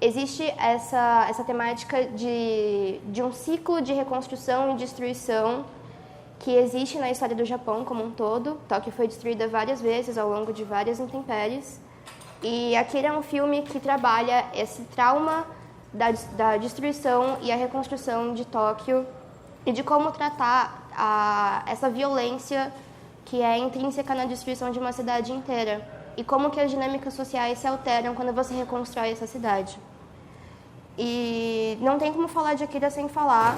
existe essa temática de um ciclo de reconstrução e destruição que existe na história do Japão como um todo. Tóquio foi destruída várias vezes ao longo de várias intempéries. E Akira é um filme que trabalha esse trauma da destruição e a reconstrução de Tóquio e de como tratar essa violência que é intrínseca na destruição de uma cidade inteira e como que as dinâmicas sociais se alteram quando você reconstrói essa cidade. E não tem como falar de Akira sem falar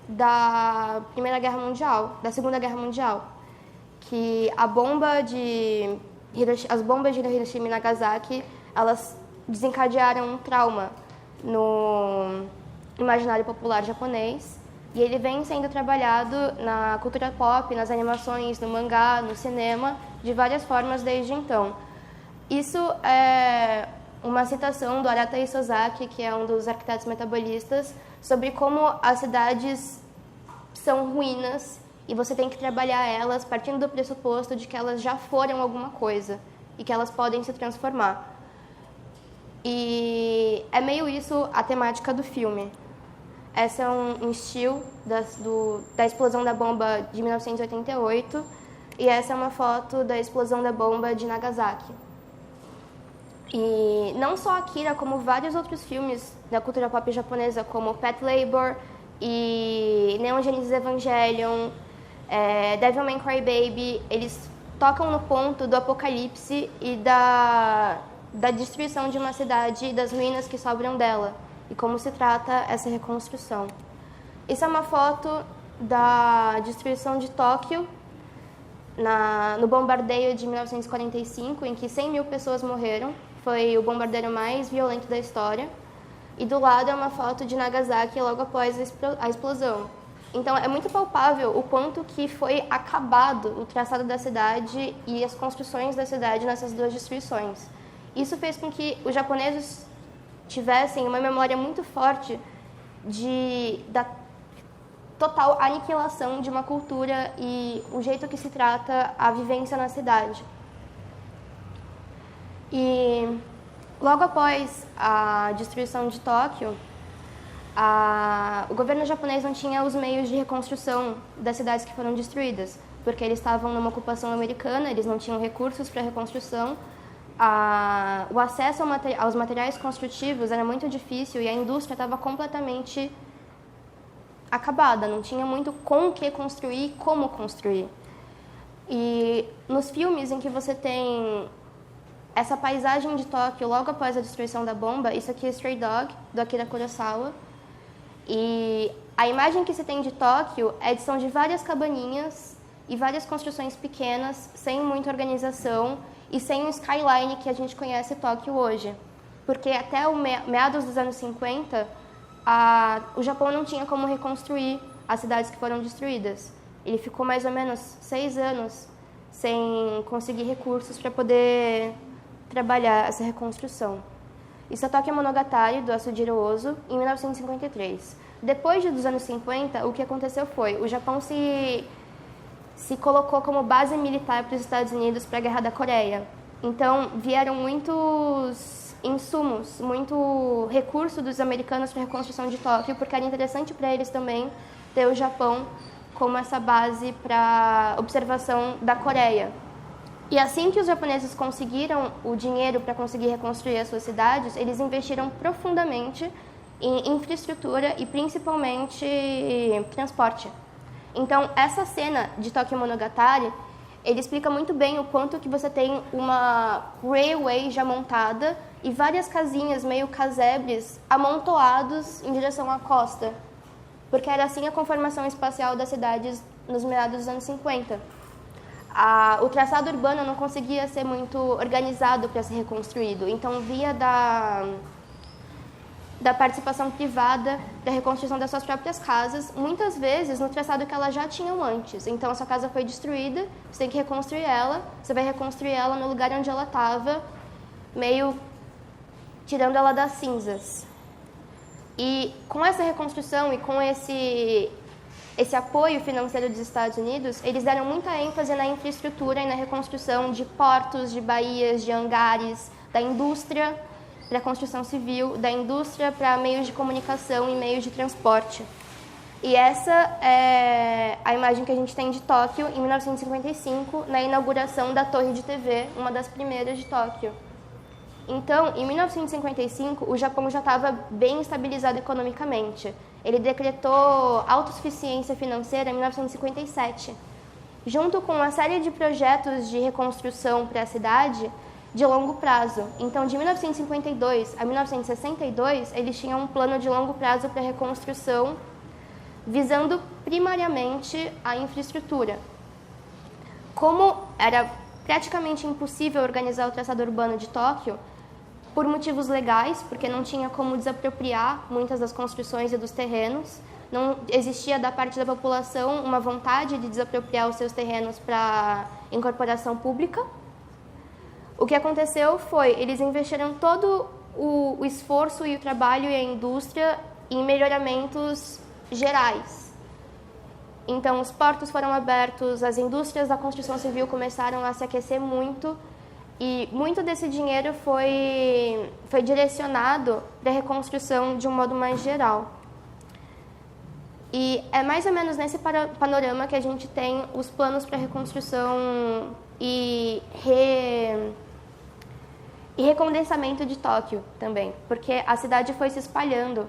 da Primeira Guerra Mundial, da Segunda Guerra Mundial, que as bombas de Hiroshima e Nagasaki, elas desencadearam um trauma no imaginário popular japonês, e ele vem sendo trabalhado na cultura pop, nas animações, no mangá, no cinema, de várias formas desde então. Isso é uma citação do Arata Isozaki, que é um dos arquitetos metabolistas, sobre como as cidades são ruínas e você tem que trabalhar elas partindo do pressuposto de que elas já foram alguma coisa e que elas podem se transformar. E é meio isso a temática do filme. Essa é um still da explosão da bomba de 1988 e essa é uma foto da explosão da bomba de Nagasaki. E não só Akira, como vários outros filmes da cultura pop japonesa, como Pet Labor e Neon Genesis Evangelion, Devilman Crybaby, eles tocam no ponto do apocalipse e da destruição de uma cidade e das ruínas que sobram dela, e como se trata essa reconstrução. Isso é uma foto da destruição de Tóquio, no bombardeio de 1945, em que 100 mil pessoas morreram. Foi o bombardeio mais violento da história. E do lado é uma foto de Nagasaki logo após a explosão. Então é muito palpável o quanto que foi acabado o traçado da cidade e as construções da cidade nessas duas destruições. Isso fez com que os japoneses tivessem uma memória muito forte da total aniquilação de uma cultura e o jeito que se trata a vivência na cidade. E logo após a destruição de Tóquio, o governo japonês não tinha os meios de reconstrução das cidades que foram destruídas, porque eles estavam numa ocupação americana, eles não tinham recursos para reconstrução. O acesso aos materiais construtivos era muito difícil e a indústria estava completamente acabada, não tinha muito com o que construir e como construir. E nos filmes em que você tem essa paisagem de Tóquio logo após a destruição da bomba, isso aqui é Stray Dog, do Akira Kurosawa, e a imagem que se tem de Tóquio são de várias cabaninhas e várias construções pequenas, sem muita organização e sem o skyline que a gente conhece Tóquio hoje. Porque até o meados dos anos 50, o Japão não tinha como reconstruir as cidades que foram destruídas. Ele ficou mais ou menos 6 anos sem conseguir recursos para poder trabalhar essa reconstrução. Isso é Tokyo Monogatari, do Asujiro Ozu, em 1953. Depois dos anos 50, o que aconteceu foi, o Japão se colocou como base militar para os Estados Unidos para a Guerra da Coreia. Então, vieram muitos insumos, muito recurso dos americanos para a reconstrução de Tóquio, porque era interessante para eles também ter o Japão como essa base para observação da Coreia. E assim que os japoneses conseguiram o dinheiro para conseguir reconstruir as suas cidades, eles investiram profundamente em infraestrutura e principalmente transporte. Então, essa cena de Tokyo Monogatari, ele explica muito bem o quanto que você tem uma railway já montada e várias casinhas meio casebres amontoados em direção à costa, porque era assim a conformação espacial das cidades nos meados dos anos 50. O traçado urbano não conseguia ser muito organizado para ser reconstruído, então via da participação privada da reconstrução das suas próprias casas, muitas vezes no traçado que elas já tinham antes. Então, a sua casa foi destruída, você tem que reconstruir ela, você vai reconstruir ela no lugar onde ela estava, meio tirando ela das cinzas. E com essa reconstrução e com esse apoio financeiro dos Estados Unidos, eles deram muita ênfase na infraestrutura e na reconstrução de portos, de baías, de hangares, da indústria para a construção civil, da indústria para meios de comunicação e meios de transporte. E essa é a imagem que a gente tem de Tóquio em 1955, na inauguração da Torre de TV, uma das primeiras de Tóquio. Então, em 1955, o Japão já estava bem estabilizado economicamente. Ele decretou autossuficiência financeira em 1957, junto com uma série de projetos de reconstrução para a cidade de longo prazo. Então, de 1952 a 1962, eles tinham um plano de longo prazo para reconstrução, visando primariamente a infraestrutura. Como era praticamente impossível organizar o traçado urbano de Tóquio, por motivos legais, porque não tinha como desapropriar muitas das construções e dos terrenos, não existia da parte da população uma vontade de desapropriar os seus terrenos para incorporação pública. O que aconteceu foi, eles investiram todo o esforço e o trabalho e a indústria em melhoramentos gerais. Então, os portos foram abertos, as indústrias da construção civil começaram a se aquecer muito e muito desse dinheiro foi direcionado para a reconstrução de um modo mais geral. E é mais ou menos nesse panorama que a gente tem os planos para reconstrução e recondensamento de Tóquio também, porque a cidade foi se espalhando.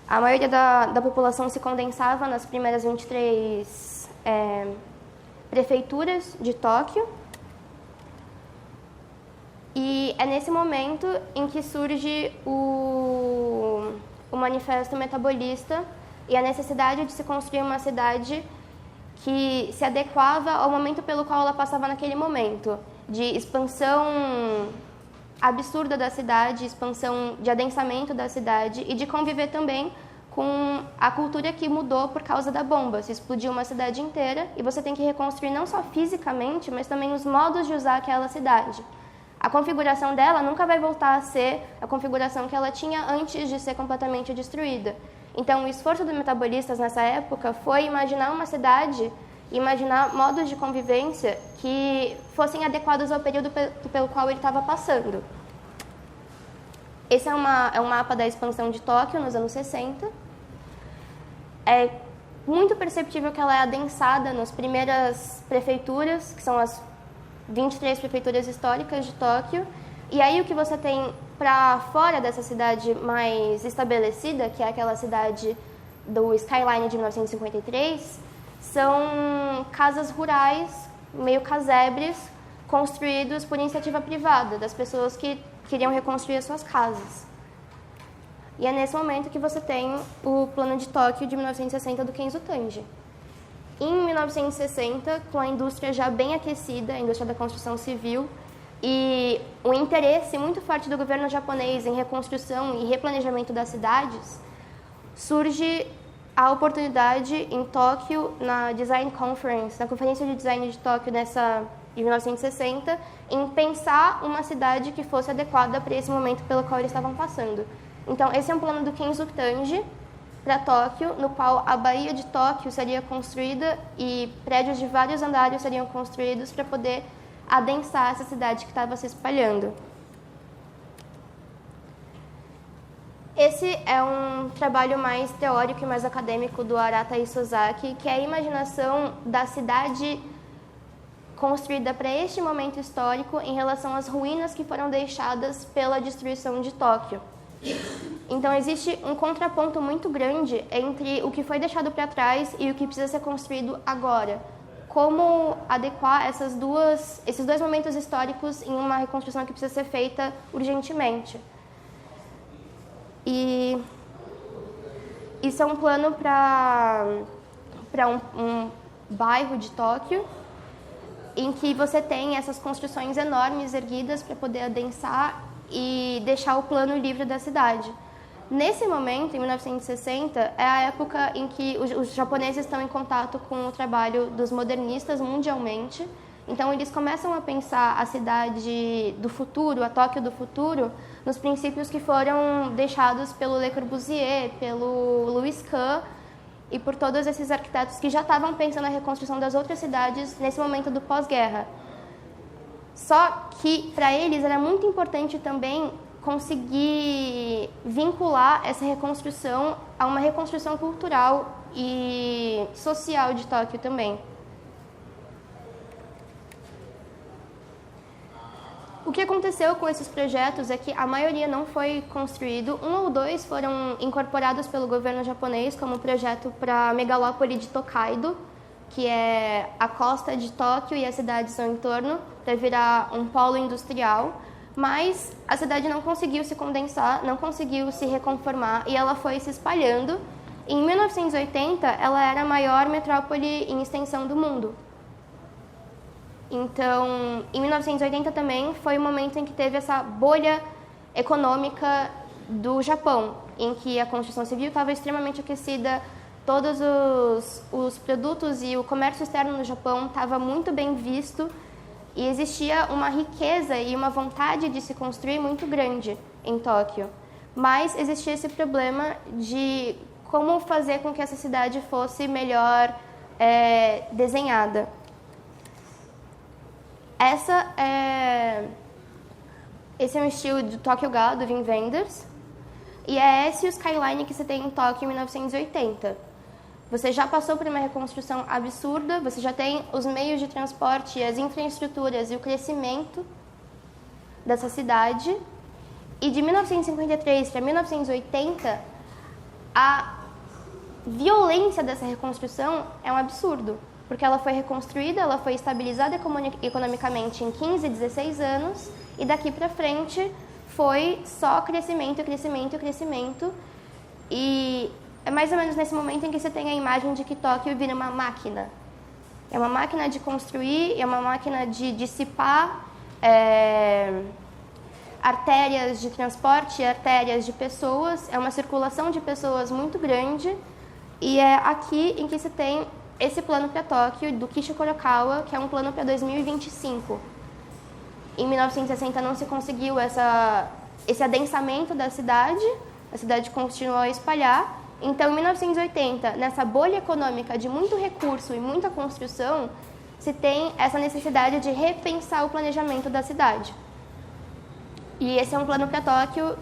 A maioria da população se condensava nas primeiras 23 prefeituras de Tóquio. E é nesse momento em que surge o Manifesto Metabolista e a necessidade de se construir uma cidade que se adequava ao momento pelo qual ela passava naquele momento, de expansão absurda da cidade, expansão de adensamento da cidade e de conviver também com a cultura que mudou por causa da bomba. Se explodiu uma cidade inteira e você tem que reconstruir não só fisicamente, mas também os modos de usar aquela cidade. A configuração dela nunca vai voltar a ser a configuração que ela tinha antes de ser completamente destruída. Então, o esforço dos metabolistas nessa época foi imaginar uma cidade, imaginar modos de convivência que fossem adequados ao período pelo qual ele estava passando. Esse é um mapa da expansão de Tóquio nos anos 60. É muito perceptível que ela é adensada nas primeiras prefeituras, que são as 23 prefeituras históricas de Tóquio. E aí o que você tem para fora dessa cidade mais estabelecida, que é aquela cidade do Skyline de 1953, são casas rurais, meio casebres, construídos por iniciativa privada, das pessoas que queriam reconstruir as suas casas. E é nesse momento que você tem o Plano de Tóquio de 1960 do Kenzo Tange. Em 1960, com a indústria já bem aquecida, a indústria da construção civil, e o interesse muito forte do governo japonês em reconstrução e replanejamento das cidades, surge a oportunidade em Tóquio, na Design Conference, na Conferência de Design de Tóquio de 1960, em pensar uma cidade que fosse adequada para esse momento pelo qual eles estavam passando. Então, esse é um plano do Kenzo Tange para Tóquio, no qual a Baía de Tóquio seria construída e prédios de vários andares seriam construídos para poder adensar essa cidade que estava se espalhando. Esse é um trabalho mais teórico e mais acadêmico do Arata Isozaki, que é a imaginação da cidade construída para este momento histórico em relação às ruínas que foram deixadas pela destruição de Tóquio. Então, existe um contraponto muito grande entre o que foi deixado para trás e o que precisa ser construído agora. Como adequar esses dois momentos históricos em uma reconstrução que precisa ser feita urgentemente. E isso é um plano para um bairro de Tóquio, em que você tem essas construções enormes erguidas para poder adensar e deixar o plano livre da cidade. Nesse momento, em 1960, é a época em que os japoneses estão em contato com o trabalho dos modernistas mundialmente. Então, eles começam a pensar a cidade do futuro, a Tóquio do futuro, nos princípios que foram deixados pelo Le Corbusier, pelo Louis Kahn e por todos esses arquitetos que já estavam pensando na reconstrução das outras cidades nesse momento do pós-guerra. Só que, para eles, era muito importante também conseguir vincular essa reconstrução a uma reconstrução cultural e social de Tóquio também. O que aconteceu com esses projetos é que a maioria não foi construído, 1 ou 2 foram incorporados pelo governo japonês como projeto para a megalópole de Tokaido, que é a costa de Tóquio e as cidades ao entorno, para virar um polo industrial, mas a cidade não conseguiu se condensar, não conseguiu se reconformar e ela foi se espalhando. Em 1980, ela era a maior metrópole em extensão do mundo. Então, em 1980 também foi o momento em que teve essa bolha econômica do Japão, em que a construção civil estava extremamente aquecida, todos os produtos e o comércio externo no Japão estava muito bem visto e existia uma riqueza e uma vontade de se construir muito grande em Tóquio. Mas existia esse problema de como fazer com que essa cidade fosse melhor desenhada. Esse é um estilo do Tokyo Ga, do Wim Wenders, e é esse o skyline que você tem em Tóquio em 1980. Você já passou por uma reconstrução absurda, você já tem os meios de transporte, as infraestruturas e o crescimento dessa cidade. E de 1953 para 1980, a violência dessa reconstrução é um absurdo, porque ela foi reconstruída, ela foi estabilizada economicamente em 15, 16 anos, e daqui para frente foi só crescimento, crescimento, crescimento. E é mais ou menos nesse momento em que você tem a imagem de que Tóquio vira uma máquina. É uma máquina de construir, é uma máquina de dissipar artérias de transporte, artérias de pessoas, é uma circulação de pessoas muito grande, e é aqui em que você tem esse plano para Tóquio, do Kishi Kurokawa, que é um plano para 2025. Em 1960 não se conseguiu esse adensamento da cidade, a cidade continuou a espalhar. Então, em 1980, nessa bolha econômica de muito recurso e muita construção, se tem essa necessidade de repensar o planejamento da cidade. E esse é um plano para Tóquio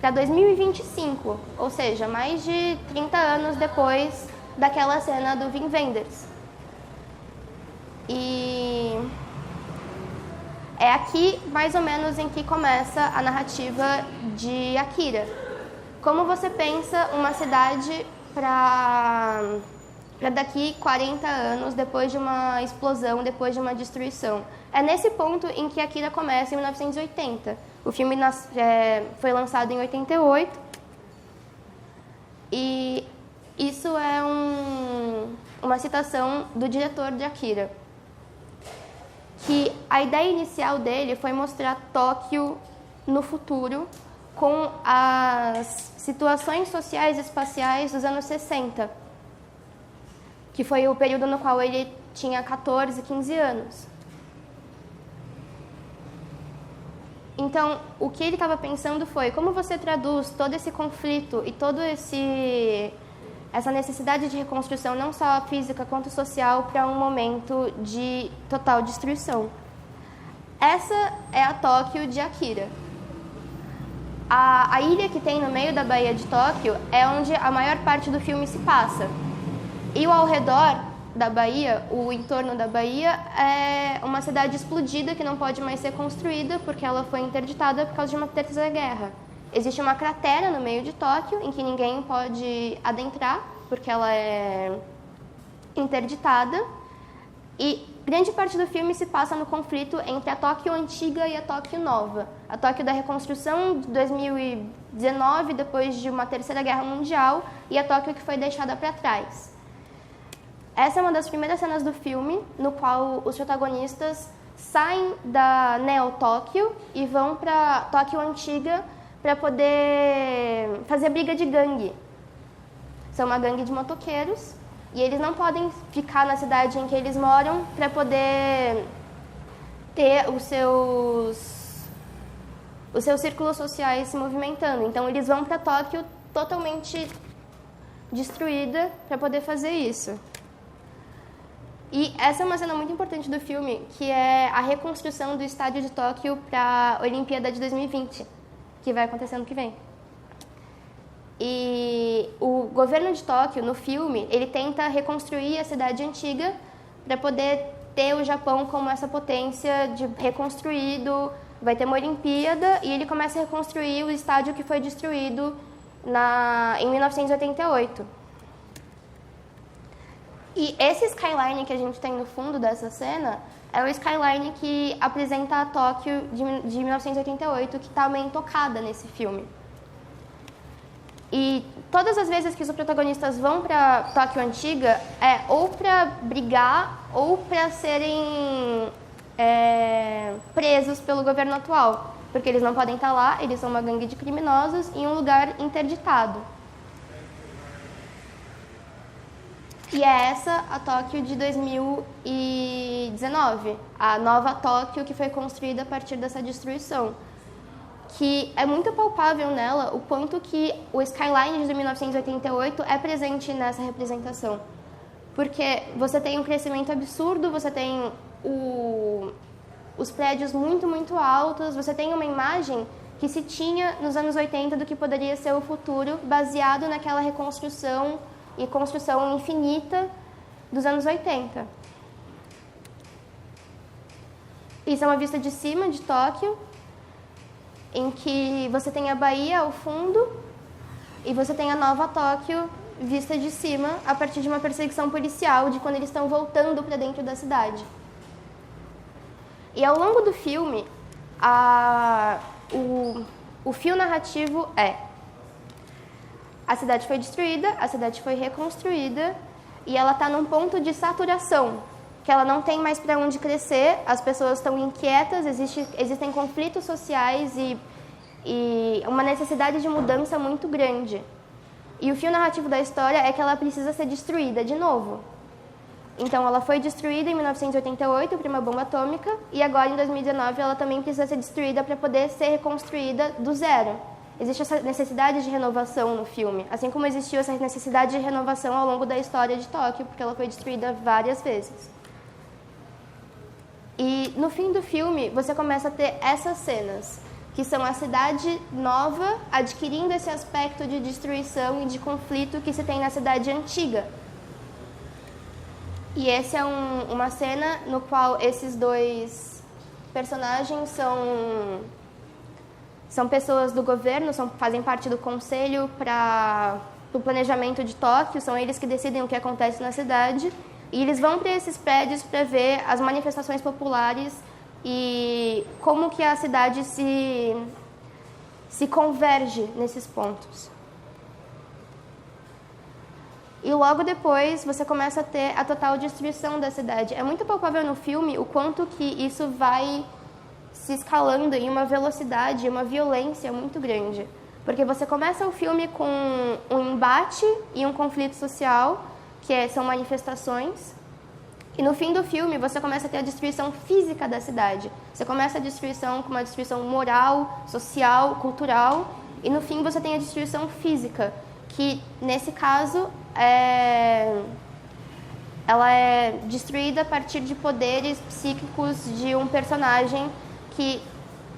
para 2025, ou seja, mais de 30 anos depois daquela cena do Wim Wenders. E é aqui, mais ou menos, em que começa a narrativa de Akira. Como você pensa uma cidade para daqui 40 anos, depois de uma explosão, depois de uma destruição? É nesse ponto em que Akira começa, em 1980. O filme foi lançado em 88. E isso é uma citação do diretor de Akira, que a ideia inicial dele foi mostrar Tóquio no futuro com as situações sociais e espaciais dos anos 60, que foi o período no qual ele tinha 14, 15 anos. Então, o que ele estava pensando foi como você traduz todo esse conflito e todo essa necessidade de reconstrução, não só física quanto social, para um momento de total destruição. Essa é a Tóquio de Akira. A ilha que tem no meio da Baía de Tóquio é onde a maior parte do filme se passa. E o ao redor da Baía, o entorno da Baía, é uma cidade explodida que não pode mais ser construída porque ela foi interditada por causa de uma terceira guerra. Existe uma cratera no meio de Tóquio em que ninguém pode adentrar porque ela é interditada. E grande parte do filme se passa no conflito entre a Tóquio antiga e a Tóquio nova. A Tóquio da reconstrução de 2019, depois de uma terceira guerra mundial, e a Tóquio que foi deixada para trás. Essa é uma das primeiras cenas do filme, no qual os protagonistas saem da Neo-Tóquio e vão para Tóquio antiga para poder fazer briga de gangue. São uma gangue de motoqueiros e eles não podem ficar na cidade em que eles moram para poder ter os seus círculos sociais se movimentando. Então eles vão para Tóquio totalmente destruída para poder fazer isso. E essa é uma cena muito importante do filme, que é a reconstrução do estádio de Tóquio para a Olimpíada de 2020, que vai acontecer ano que vem. E o governo de Tóquio, no filme, ele tenta reconstruir a cidade antiga para poder ter o Japão como essa potência de reconstruído. Vai ter uma Olimpíada e ele começa a reconstruir o estádio que foi destruído em 1988. E esse skyline que a gente tem no fundo dessa cena é o skyline que apresenta a Tóquio de 1988, que está meio intocada nesse filme. E todas as vezes que os protagonistas vão para Tóquio antiga, é ou para brigar ou para serem presos pelo governo atual. Porque eles não podem estar lá, eles são uma gangue de criminosos em um lugar interditado. E é essa a Tóquio de 2019, a nova Tóquio que foi construída a partir dessa destruição. Que é muito palpável nela o quanto que o skyline de 1988 é presente nessa representação. Porque você tem um crescimento absurdo, você tem os prédios muito, muito altos, você tem uma imagem que se tinha nos anos 80 do que poderia ser o futuro, baseado naquela reconstrução e construção infinita dos anos 80. Isso é uma vista de cima de Tóquio, em que você tem a Bahia ao fundo e você tem a nova Tóquio vista de cima a partir de uma perseguição policial de quando eles estão voltando para dentro da cidade. E ao longo do filme, o fio narrativo é: a cidade foi destruída, a cidade foi reconstruída e ela está num ponto de saturação, que ela não tem mais para onde crescer, as pessoas estão inquietas, existem conflitos sociais e uma necessidade de mudança muito grande. E o fio narrativo da história é que ela precisa ser destruída de novo. Então, ela foi destruída em 1988 por uma bomba atômica e agora, em 2019, ela também precisa ser destruída para poder ser reconstruída do zero. Existe essa necessidade de renovação no filme, assim como existiu essa necessidade de renovação ao longo da história de Tóquio, porque ela foi destruída várias vezes. E no fim do filme, você começa a ter essas cenas, que são a cidade nova adquirindo esse aspecto de destruição e de conflito que se tem na cidade antiga. E essa é uma cena no qual esses dois personagens são pessoas do governo, fazem parte do conselho para o planejamento de Tóquio, são eles que decidem o que acontece na cidade. E eles vão para esses prédios para ver as manifestações populares e como que a cidade se converge nesses pontos. E logo depois você começa a ter a total destruição da cidade. É muito palpável no filme o quanto que isso vai se escalando em uma velocidade, uma violência muito grande. Porque você começa o filme com um embate e um conflito social, são manifestações. E no fim do filme, você começa a ter a destruição física da cidade. Você começa a destruição com uma destruição moral, social, cultural. E no fim, você tem a destruição física, que, nesse caso, ela é destruída a partir de poderes psíquicos de um personagem que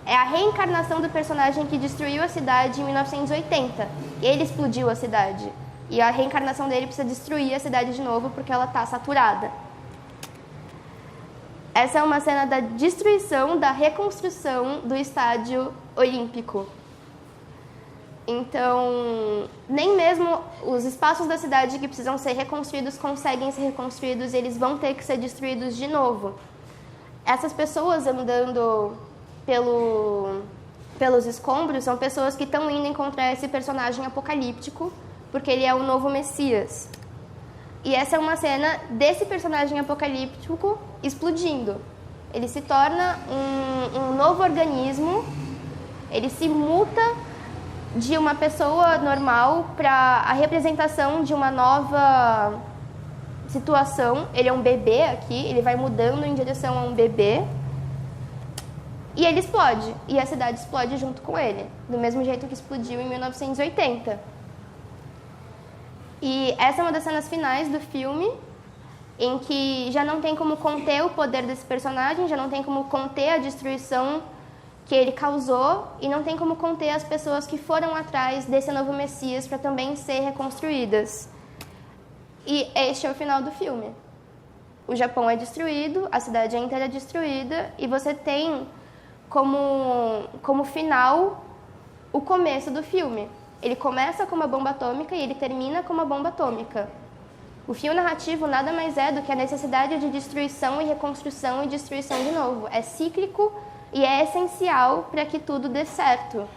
é a reencarnação do personagem que destruiu a cidade em 1980. Ele explodiu a cidade. E a reencarnação dele precisa destruir a cidade de novo porque ela está saturada. Essa é uma cena da destruição, da reconstrução do estádio olímpico. Então, nem mesmo os espaços da cidade que precisam ser reconstruídos conseguem ser reconstruídos e eles vão ter que ser destruídos de novo. Essas pessoas andando pelos escombros são pessoas que estão indo encontrar esse personagem apocalíptico, porque ele é o novo Messias. E essa é uma cena desse personagem apocalíptico explodindo. Ele se torna um novo organismo, ele se muta de uma pessoa normal para a representação de uma nova situação. Ele é um bebê aqui, ele vai mudando em direção a um bebê. E ele explode, e a cidade explode junto com ele, do mesmo jeito que explodiu em 1980. E essa é uma das cenas finais do filme, em que já não tem como conter o poder desse personagem, já não tem como conter a destruição que ele causou e não tem como conter as pessoas que foram atrás desse novo Messias para também ser reconstruídas. E este é o final do filme. O Japão é destruído, a cidade inteira é destruída e você tem como final o começo do filme. Ele começa com uma bomba atômica e ele termina com uma bomba atômica. O fio narrativo nada mais é do que a necessidade de destruição e reconstrução e destruição de novo. É cíclico e é essencial para que tudo dê certo.